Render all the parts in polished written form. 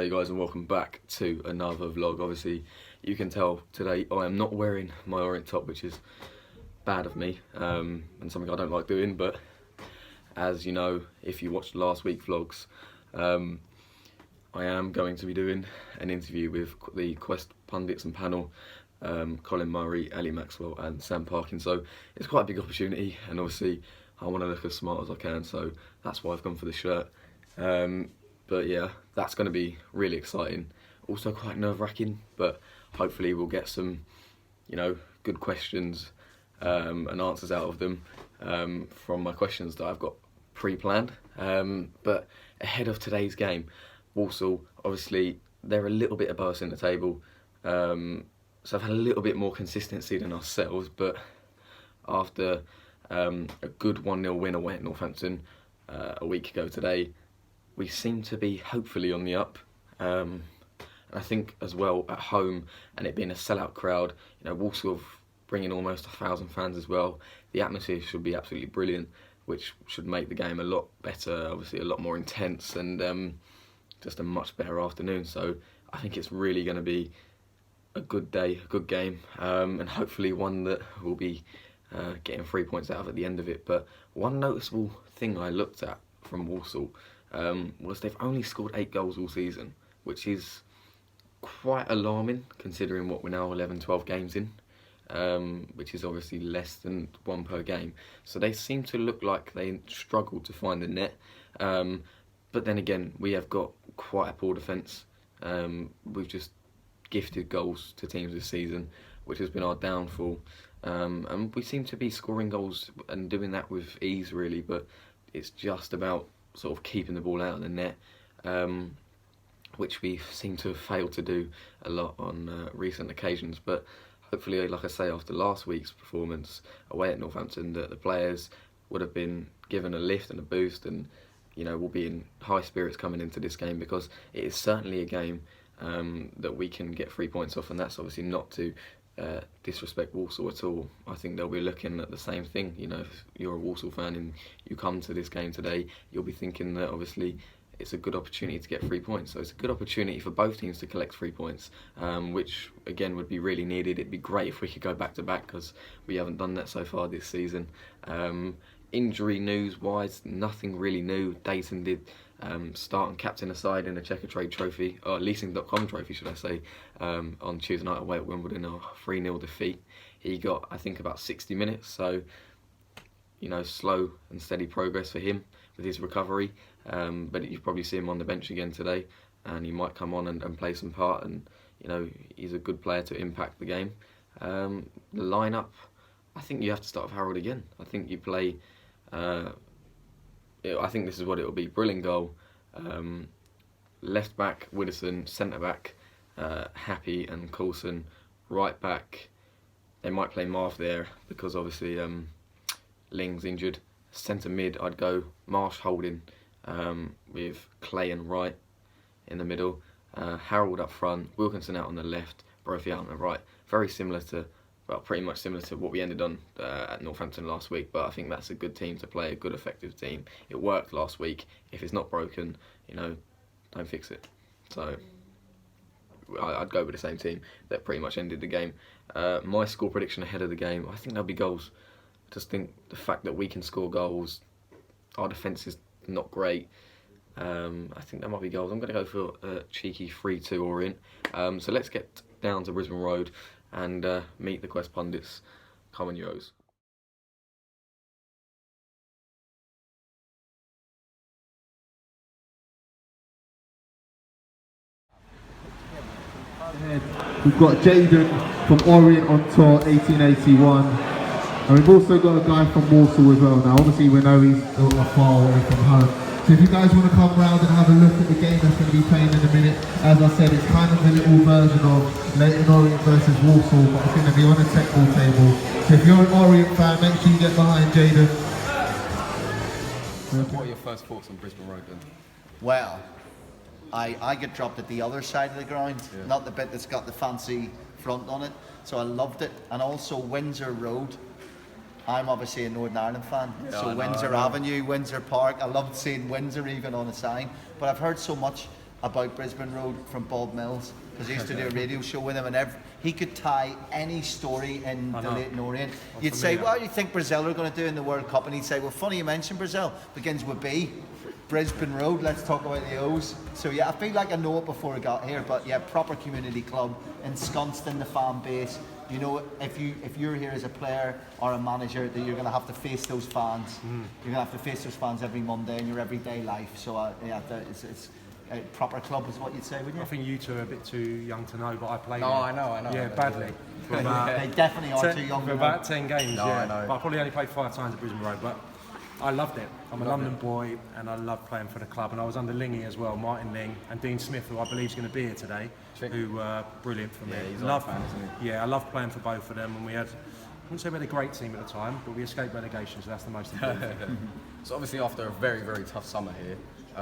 G'day guys and welcome back to another vlog. Obviously you can tell today I am not wearing my Orient top, which is bad of me and something I don't like doing, but as you know, if you watched last week's vlogs, I am going to be doing an interview with the Quest pundits and panel, Colin Murray, Ali Maxwell and Sam Parkin. So it's quite a big opportunity, and obviously I want to look as smart as I can, so that's why I've gone for the shirt. But yeah, that's going to be really exciting. Also quite nerve-wracking, but hopefully we'll get some, good questions and answers out of them from my questions that I've got pre-planned. But ahead of today's game, Walsall, obviously they're a little bit above us in the table, so I've had a little bit more consistency than ourselves. But after a good 1-0 win away at Northampton a week ago today, we seem to be hopefully on the up. And I think as well at home, and it being a sellout crowd, Walsall bringing almost 1,000 fans as well. The atmosphere should be absolutely brilliant, which should make the game a lot better, obviously a lot more intense, and just a much better afternoon. So I think it's really going to be a good day, a good game, and hopefully one that we'll be getting 3 points out of at the end of it. But one noticeable thing I looked at from Walsall was they've only scored 8 goals all season, which is quite alarming considering what we're now 11-12 games in, which is obviously less than 1 per game. So they seem to look like they struggled to find the net, but then again we have got quite a poor defence. We've just gifted goals to teams this season, which has been our downfall, and we seem to be scoring goals and doing that with ease really, but it's just about sort of keeping the ball out of the net, which we seem to have failed to do a lot on recent occasions. But hopefully, like I say, after last week's performance away at Northampton, that the players would have been given a lift and a boost, and will be in high spirits coming into this game, because it is certainly a game that we can get 3 points off, and that's obviously not to disrespect Walsall at all. I think they'll be looking at the same thing. If you're a Walsall fan and you come to this game today, you'll be thinking that obviously it's a good opportunity to get 3 points. So it's a good opportunity for both teams to collect 3 points, which again would be really needed. It'd be great if we could go back to back, because we haven't done that so far this season. Injury news wise, nothing really new. Dayton did start and captain a side in a Checkatrade trophy, or leasing.com trophy should I say, on Tuesday night away at Wimbledon, a 3-0 defeat. He got, I think, about 60 minutes, so slow and steady progress for him with his recovery, but you probably see him on the bench again today, and he might come on and play some part, and he's a good player to impact the game. The lineup, I think you have to start with Harold again. I think you play I think this is what it will be. Brill in goal, left back Widdowson, centre back Happy and Coulson, right back they might play Marv there because obviously Ling's injured. Centre mid I'd go Marsh holding, with Clay and Wright in the middle, Harold up front, Wilkinson out on the left, Brophy out on the right. Very similar to, well, pretty much similar to what we ended on at Northampton last week, but I think that's a good team to play, a good effective team. It worked last week. If it's not broken, don't fix it. So I'd go with the same team that pretty much ended the game. My score prediction ahead of the game, I think there'll be goals. I just think the fact that we can score goals, our defence is not great. I think there might be goals. I'm going to go for a cheeky 3-2 Orient. So let's get down to Brisbane Road and meet the Quest pundits. Come on, Euros. We've got Jaden from Orient on tour 1881, and we've also got a guy from Walsall as well. Now obviously we know he's not far away from home, so if you guys want to come round and have a look at the game that's going to be playing in a minute, as I said, it's kind of a little version of Leyton Orient versus Walsall, but it's going to be on a tech ball table. So if you're an Orient fan, make sure you get behind Jaden. So what are your first thoughts on Brisbane Road then? Well, I get dropped at the other side of the ground, not the bit that's got the fancy front on it, so I loved it. And also Windsor Road, I'm obviously a Northern Ireland fan, so Windsor Avenue, Windsor Park, I loved seeing Windsor even on a sign, but I've heard so much about Brisbane Road from Bob Mills, because he used to do a radio show with him, and he could tie any story in the Leyton Orient. You'd say, what do you think Brazil are going to do in the World Cup? And he'd say, well, funny you mention Brazil, begins with B. Brisbane Road, let's talk about the O's. So yeah, I feel like I know it before I got here, but yeah, proper community club, ensconced in the fan base. You know, if you're here as a player or a manager, that you're going to have to face those fans. You're going to have to face those fans every Monday in your everyday life. So yeah, it's a proper club is what you'd say, wouldn't you? I think you two are a bit too young to know, but I played. No, I know. Yeah, badly. They definitely are too young. For about 10 games, No, yeah. I know. But I probably only played 5 times at Brisbane Road, but I loved it. I'm a London boy, and I love playing for the club. And I was under Lingy as well, Martin Ling, and Dean Smith, who I believe is going to be here today, who were brilliant for me. Yeah, he's a fan, isn't he? Yeah, I loved playing for both of them, and we had. I wouldn't say we had a great team at the time, but we escaped relegation, so that's the most important thing. So obviously after a very, very tough summer here,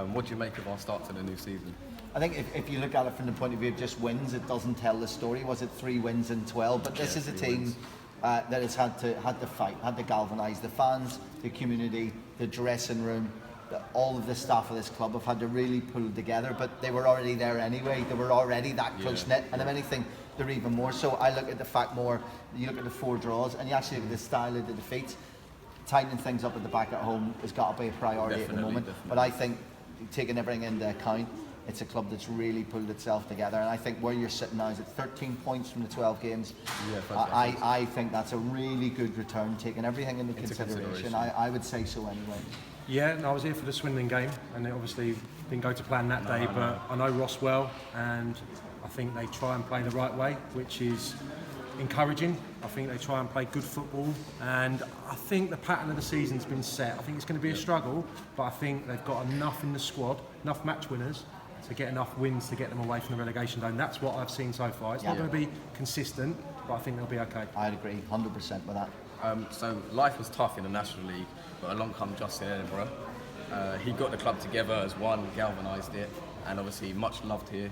what do you make of our start to the new season? I think if you look at it from the point of view of just wins, it doesn't tell the story. Was it 3 wins in 12? But this is a team that has had to fight, had to galvanise the fans, the community, the dressing room. All of the staff of this club have had to really pull together, but they were already there anyway. They were already that close knit, and if anything, they're even more so. I look at the fact more. You look at the 4 draws, and you actually look at the style of the defeats. Tightening things up at the back at home has got to be a priority at the moment. But I think taking everything into account, it's a club that's really pulled itself together, and I think where you're sitting now is at 13 points from the 12 games. I think that's a really good return, taking everything into consideration. I would say so anyway. Yeah, and I was here for the Swindon game, and it obviously didn't go to plan that day, but I know Ross well, and I think they try and play the right way, which is encouraging. I think they try and play good football, and I think the pattern of the season's been set. I think it's going to be a struggle, but I think they've got enough in the squad, enough match winners, to get enough wins to get them away from the relegation zone. That's what I've seen so far. It's not going to be consistent, but I think they'll be okay. I'd agree 100% with that. So life was tough in the National League, but along come Justin Edinburgh. He got the club together as one, galvanised it, and obviously much loved here.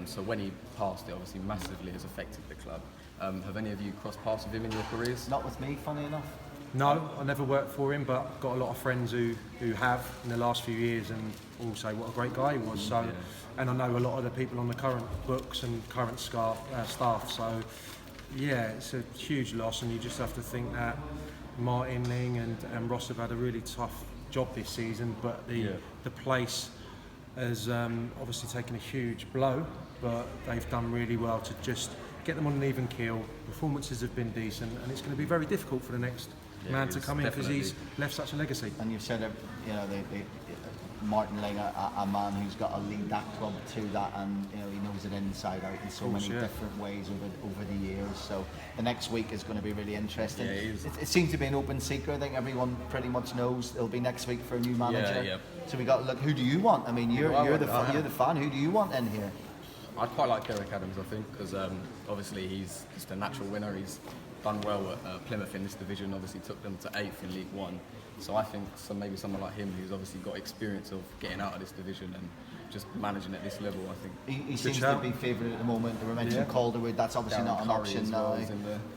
So when he passed, it obviously massively has affected the club. Have any of you crossed paths with him in your careers? Not with me, funny enough. No, I never worked for him, but I've got a lot of friends who have in the last few years, and all say what a great guy he was. So, and I know a lot of the people on the current books and current staff. So, yeah, it's a huge loss, and you just have to think that Martin Ling and Ross have had a really tough job this season, but the place has obviously taken a huge blow, but they've done really well to just get them on an even keel. Performances have been decent, and it's going to be very difficult for the next man to come in, because he's left such a legacy. And you've said, Martin Ling, a man who's got to lead that club to that, and he knows it inside out in so many different ways over the years. So the next week is going to be really interesting. It seems to be an open secret. I think everyone pretty much knows it'll be next week for a new manager. So we got to look. Who do you want? I mean, you're the fan. Who do you want in here? I'd quite like Derek Adams, I think, because obviously he's just a natural winner. He's done well at Plymouth in this division, obviously took them to 8th in League One. So I think maybe someone like him, who's obviously got experience of getting out of this division and just managing at this level, I think. He seems to be favoured at the moment. We mentioned Calderwood, that's obviously not an option now.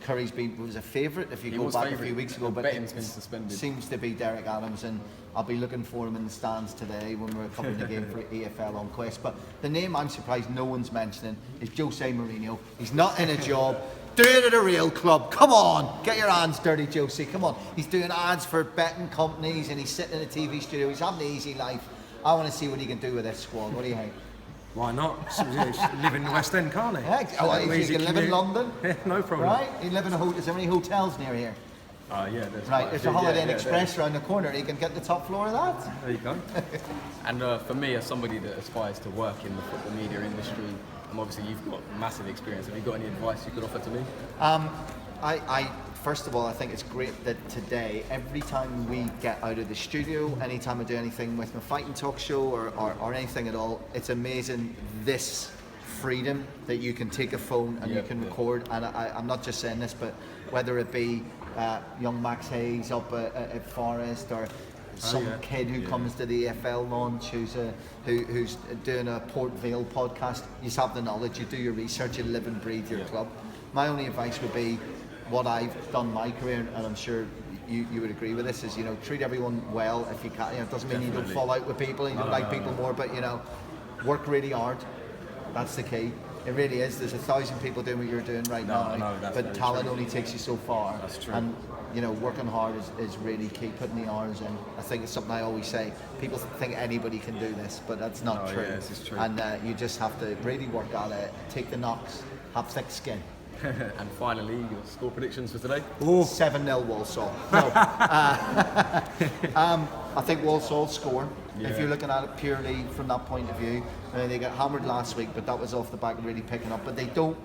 Curry's was a favourite if you go back a few weeks ago, but betting's been suspended. Seems to be Derek Adams, and I'll be looking for him in the stands today when we're covering the game for EFL on Quest. But the name I'm surprised no one's mentioning is Jose Mourinho. He's not in a job. Do it at a real club. Come on, get your hands dirty, Josie. Come on. He's doing ads for betting companies, and he's sitting in a TV studio. He's having the easy life. I want to see what he can do with this squad. What do you think? Why not? Live in the West End, can't he? He can live in London. Yeah, no problem. Right? He live in a hotel. Is there any hotels near here? There's a Holiday Inn Express around the corner. He can get the top floor of that. There you go. And for me, as somebody that aspires to work in the football media industry, obviously you've got massive experience. Have you got any advice you could offer to me? I first of all, I think it's great that today, every time we get out of the studio, anytime I do anything with my fighting talk show or anything at all, it's amazing this freedom that you can take a phone and you can record. And I'm not just saying this, but whether it be young Max Hayes up at Forest, or some kid who comes to the EFL launch who's doing a Port Vale podcast, you have the knowledge, you do your research, you live and breathe your club. My only advice would be what I've done my career, and I'm sure you would agree with this, is treat everyone well if you can. It doesn't mean you don't fall out with people and you don't like people more, but work really hard. That's the key. It really is. There's 1,000 people doing what you're doing right now, but talent only takes you so far. That's true. And you know, working hard is really key. Putting the hours in. I think it's something I always say. People think anybody can do this, but that's not true. Yeah, this is true. And you just have to really work at it. Take the knocks. Have thick skin. And finally, your score predictions for today? 7-0 Walsall. No. I think Walsall score. Yeah. If you're looking at it purely from that point of view, they got hammered last week, but that was off the back of really picking up. But they don't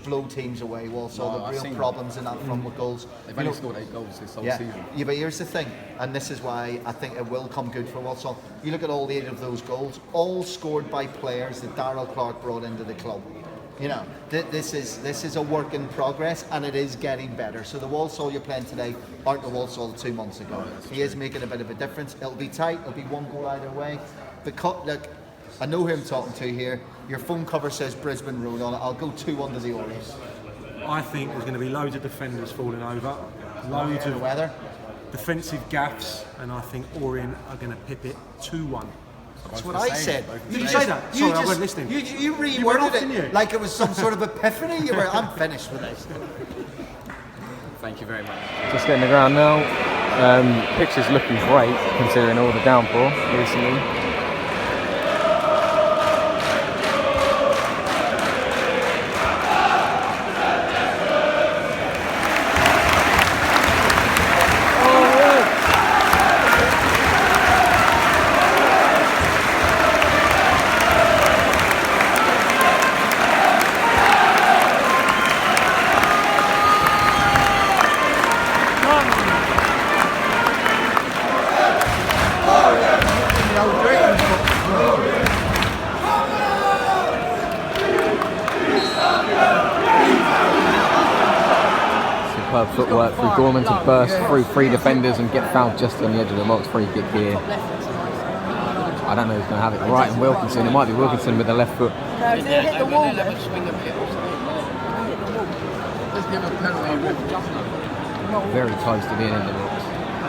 blow teams away. Walsall, No, the real problems in that front with goals. They've only scored 8 goals this whole season. Yeah, but here's the thing, and this is why I think it will come good for Walsall. You look at all 8 of those goals, all scored by players that Darrell Clark brought into the club. You know, this is a work in progress, and it is getting better. So the Walsall you're playing today aren't the Walsall 2 months ago. He is making a bit of a difference. It'll be tight. It'll be 1 goal either way. Look, I know who I'm talking to here. Your phone cover says Brisbane Road on it. I'll go 2-1 to the Orient. I think there's going to be loads of defenders falling over, loads of weather. defensive gaffes, and I think Orient are going to pip it 2-1. That's what I said. Did you say that? Sorry, I wasn't listening. You went reworded off, didn't you? it like it was some sort of epiphany. You were, I'm finished with this. Thank you very much. Just getting the ground now. Pitch is looking great considering all the downpour recently. Superb footwork through Gorman to burst through 3 defenders and get fouled just on the edge of the box. Free kick here. I don't know who's going to have it. Right, and Wilkinson. It might be Wilkinson with the left foot. Hit the wall. Very close to being in the box.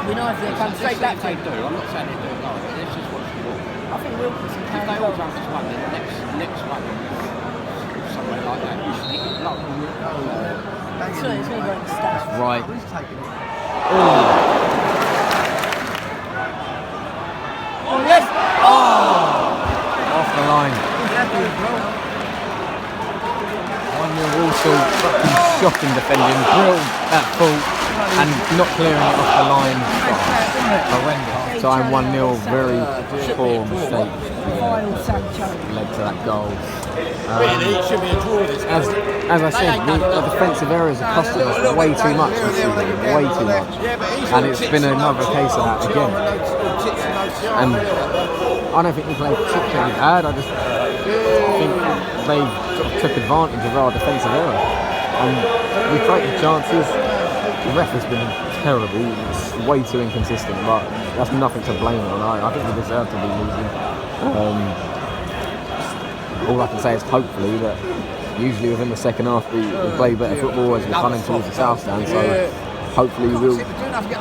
We know if they come straight back to they do. I'm not saying they do it no, but this is what you want. I think Wilkinson If can they as all well. jump as one, then the next one, somewhere like that, you should hit it low. It's going to go in the stats. Right. Oh, yes! Off the line. 1-0 Walsall. Fucking shocking defending. Drilled that full and not clearing it off the line. Horrendous. Time 1-0. Very poor mistake. Final Sancho. Led to that goal. Really, it should be a draw this As I said, the defensive errors are costing us way too much this season, way too much. And it's been another case of that again. And I don't think we played particularly bad, I just think they sort of took advantage of our defensive error. And we created chances, the ref has been terrible, it's way too inconsistent, but that's nothing to blame on. I think we deserve to be losing. All I can say is hopefully that usually within the second half we play better football as we're coming towards the south stand, so hopefully we'll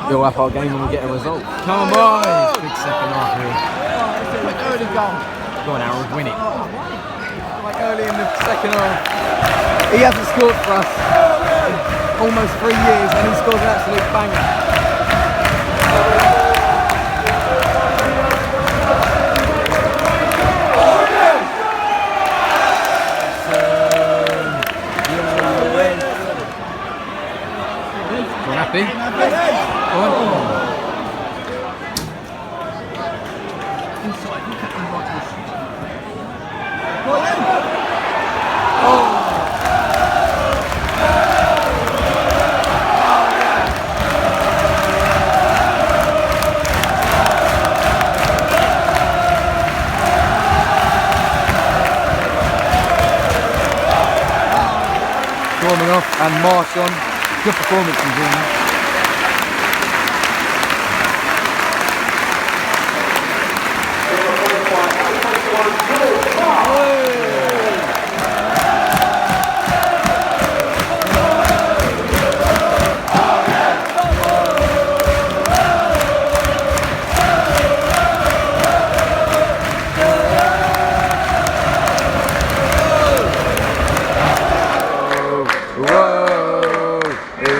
build up our game and we'll get a result. Come on! Big second half here. Early goal. Go on Harold, win it. Like early in the second half. He hasn't scored for us in almost 3 years and he scores an absolute banger. Happy? Go on. Storming off and march on. Good performance from Jim.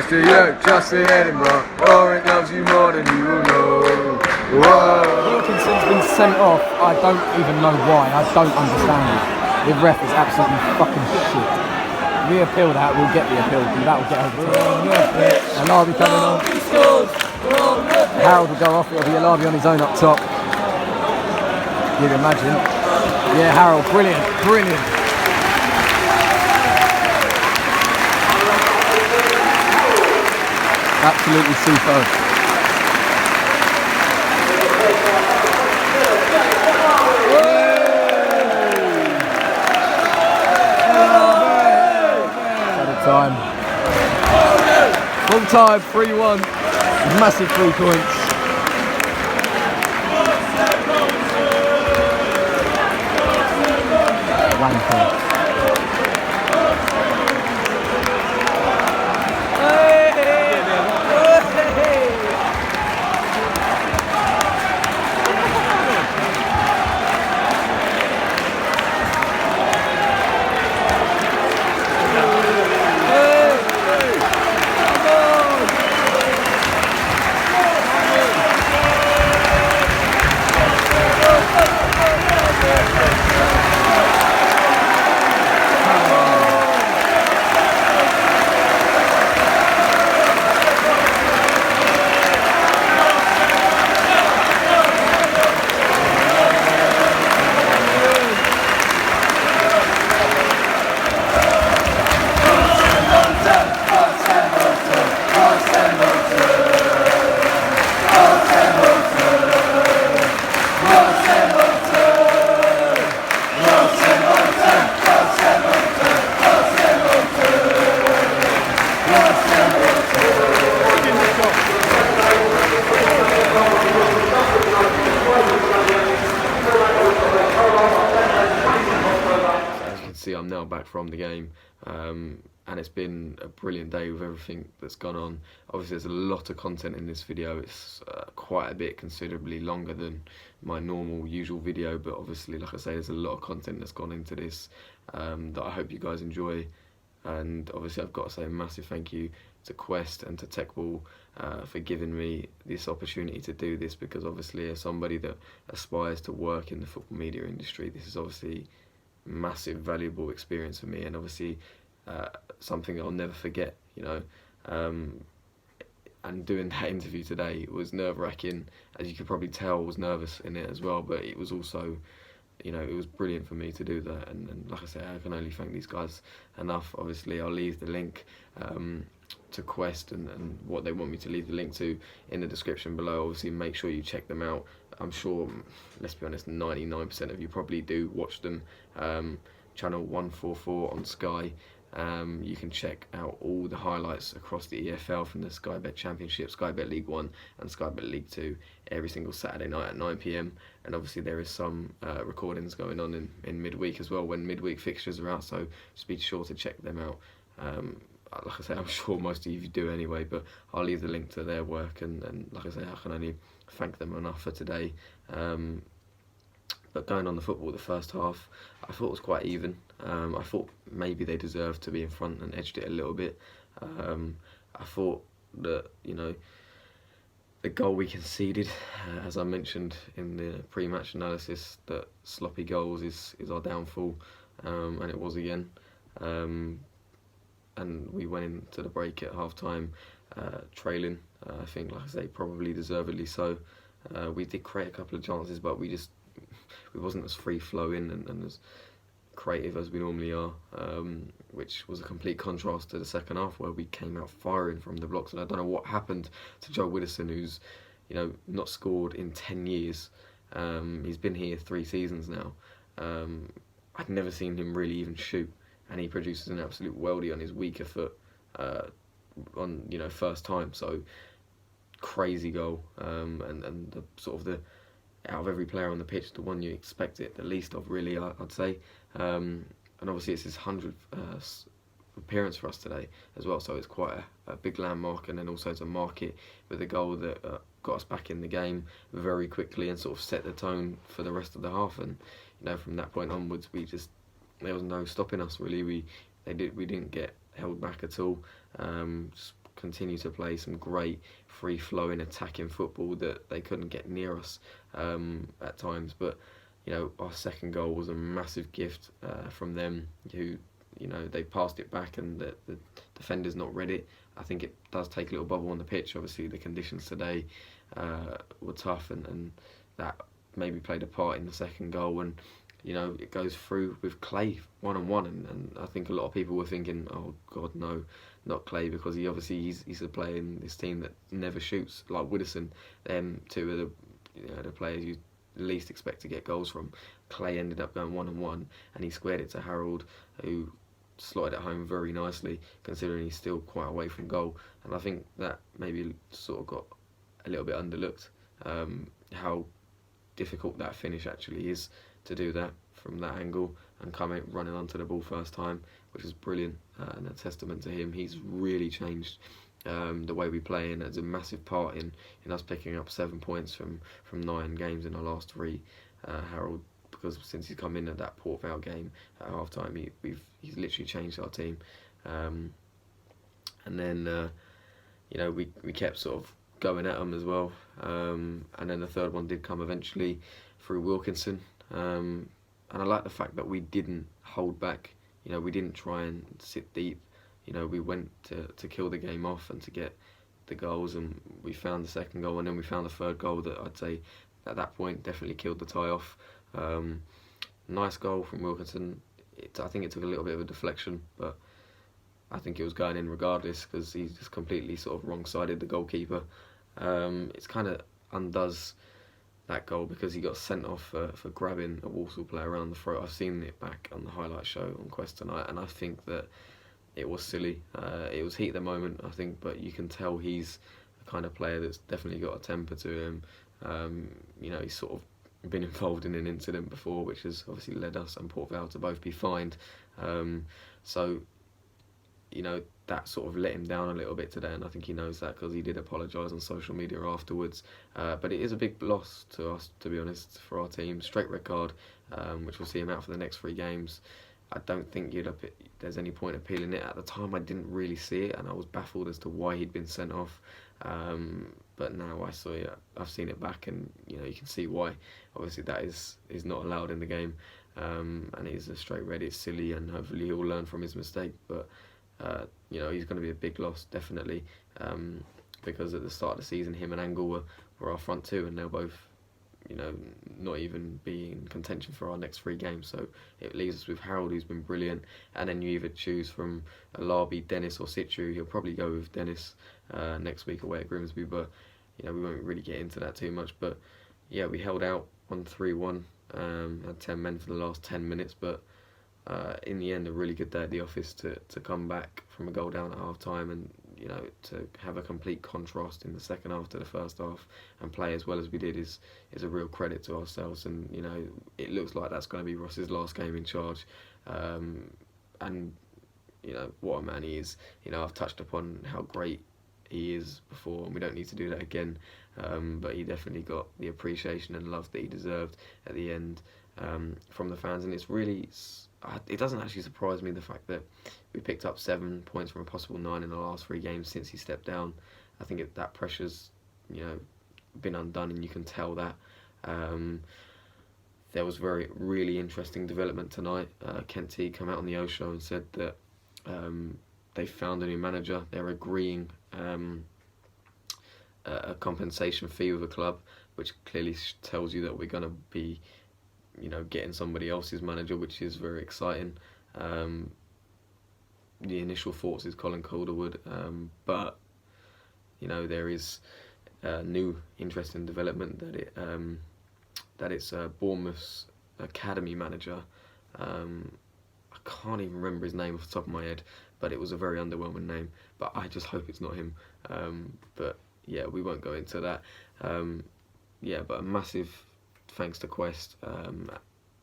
Here's to you, Justin Edinburgh. Orient loves you more than you will know. Whoa. Wilkinson's been sent off. I don't even know why. I don't understand it. The ref is absolutely fucking shit. We appeal that, we'll get the appeal, and that will get over. And Alabi coming on. Harold will go off, it'll be Alabi on his own up top. You'd imagine. Yeah, Harold, brilliant, brilliant. Absolutely superb. Time. Full time, 3-1. Massive 3 points. Wanker. I'm now back from the game, and it's been a brilliant day with everything that's gone on. Obviously there's a lot of content in this video. It's quite a bit, considerably longer than my normal usual video, but obviously, like I say, there's a lot of content that's gone into this that I hope you guys enjoy. And obviously I've got to say a massive thank you to Quest and to Techball for giving me this opportunity to do this, because obviously as somebody that aspires to work in the football media industry, this is obviously massive valuable experience for me, and obviously something I'll never forget, you know. And doing that interview today was nerve-wracking. As you could probably tell, I was nervous in it as well, but it was also, you know, it was brilliant for me to do that. And like I say, I can only thank these guys enough. Obviously I'll leave the link to Quest and what they want me to leave the link to in the description below. Obviously make sure you check them out. I'm sure, let's be honest, 99% of you probably do watch them. Channel 144 on Sky. You can check out all the highlights across the EFL from the Sky Bet Championship, Sky Bet League 1 and Sky Bet League 2 every single Saturday night at 9 PM. And obviously there is some recordings going on in midweek as well when midweek fixtures are out, so just be sure to check them out. Like I say, I'm sure most of you do anyway, but I'll leave the link to their work, and like I say, I can only thank them enough for today. But going on the football, the first half, I thought it was quite even. I thought maybe they deserved to be in front and edged it a little bit. I thought that, you know, the goal we conceded, as I mentioned in the pre-match analysis, that sloppy goals is our downfall, and it was again. And we went into the break at half-time trailing. I think, like I say, probably deservedly so. We did create a couple of chances, but we wasn't as free-flowing and as creative as we normally are, which was a complete contrast to the second half, where we came out firing from the blocks. And I don't know what happened to Joe Widdowson, who's, you know, not scored in 10 years. He's been here 3 seasons now. I'd never seen him really even shoot, and he produces an absolute worldie on his weaker foot on, you know, first time. So crazy goal, and the sort of the, out of every player on the pitch, the one you expect it the least of, really, I'd say. And obviously it's his 100th appearance for us today as well, so it's quite a big landmark, and then also to mark it with a goal that got us back in the game very quickly and sort of set the tone for the rest of the half. And, you know, from that point onwards, there was no stopping us, really. We didn't get held back at all. Just continue to play some great free-flowing attacking football that they couldn't get near us at times. But you know, our second goal was a massive gift from them, who, you know, they passed it back and the defenders not read it. I think it does take a little bubble on the pitch. Obviously the conditions today were tough, and that maybe played a part in the second goal. And you know, it goes through with Clay one-on-one, and I think a lot of people were thinking, oh God, no, not Clay, because he's a player in this team that never shoots, like Widdowson. Two of the players you least expect to get goals from. Clay ended up going one-on-one, and he squared it to Harold, who slotted it home very nicely, considering he's still quite away from goal. And I think that maybe sort of got a little bit underlooked, how difficult that finish actually is, to do that from that angle and come in running onto the ball first time, which is brilliant, and a testament to him. He's really changed the way we play, and it's a massive part in us picking up 7 points from 9 games in our last 3, Harold, because since he's come in at that Port Vale game at half time, he's literally changed our team. And then you know, we kept sort of going at them as well, and then the third one did come eventually through Wilkinson. And I like the fact that we didn't hold back. You know, we didn't try and sit deep. You know, we went to kill the game off and to get the goals, and we found the second goal, and then we found the third goal that I'd say at that point definitely killed the tie off. Nice goal from Wilkinson. I think it took a little bit of a deflection, but I think it was going in regardless, because he just completely sort of wrong-sided the goalkeeper. It's kind of undoes that goal because he got sent off for grabbing a Walsall player around the throat. I've seen it back on the highlight show on Quest tonight, and I think that it was silly. It was heat of the moment, I think, but you can tell he's the kind of player that's definitely got a temper to him. You know, he's sort of been involved in an incident before, which has obviously led us and Port Vale to both be fined. So, you know, that sort of let him down a little bit today, and I think he knows that because he did apologise on social media afterwards. But it is a big loss to us, to be honest, for our team. Straight red card, which will see him out for the next 3 games. I don't think there's any point appealing it. At the time, I didn't really see it, and I was baffled as to why he'd been sent off. But now I've seen it back, and you know, you can see why. Obviously, that is not allowed in the game, and it is a straight red. It's silly, and hopefully he'll learn from his mistake. But you know, he's going to be a big loss, definitely, because at the start of the season, him and Angle were our front two, and they'll both, you know, not even be in contention for our next 3 games. So it leaves us with Harold, who's been brilliant, and then you either choose from Alabi, Dennis or Situ. He'll probably go with Dennis next week away at Grimsby, but you know, we won't really get into that too much. But yeah, we held out on 3-1, had 10 men for the last 10 minutes, but in the end, a really good day at the office to come back from a goal down at half time, and you know, to have a complete contrast in the second half to the first half and play as well as we did is a real credit to ourselves. And you know, it looks like that's going to be Ross's last game in charge, and you know, what a man he is. You know, I've touched upon how great he is before, and we don't need to do that again, but he definitely got the appreciation and love that he deserved at the end from the fans. And it's really, it doesn't actually surprise me, the fact that we picked up 7 points from a possible 9 in the last 3 games since he stepped down. I think that pressure's, you know, been undone, and you can tell that. There was really interesting development tonight. Kent T come out on the O show and said that they found a new manager. They're agreeing a compensation fee with the club, which clearly tells you that we're going to be, you know, getting somebody else's manager, which is very exciting. The initial thoughts is Colin Calderwood, but you know, there is new interesting development that it's Bournemouth's academy manager. I can't even remember his name off the top of my head, but it was a very underwhelming name. But I just hope it's not him. But yeah, we won't go into that. Yeah, but a massive thanks to Quest,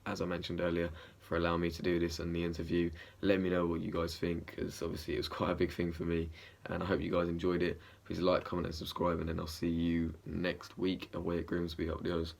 as I mentioned earlier, for allowing me to do this and the interview. Let me know what you guys think, because obviously it was quite a big thing for me, and I hope you guys enjoyed it. Please like, comment and subscribe, and then I'll see you next week away at Grimsby. Up the O's.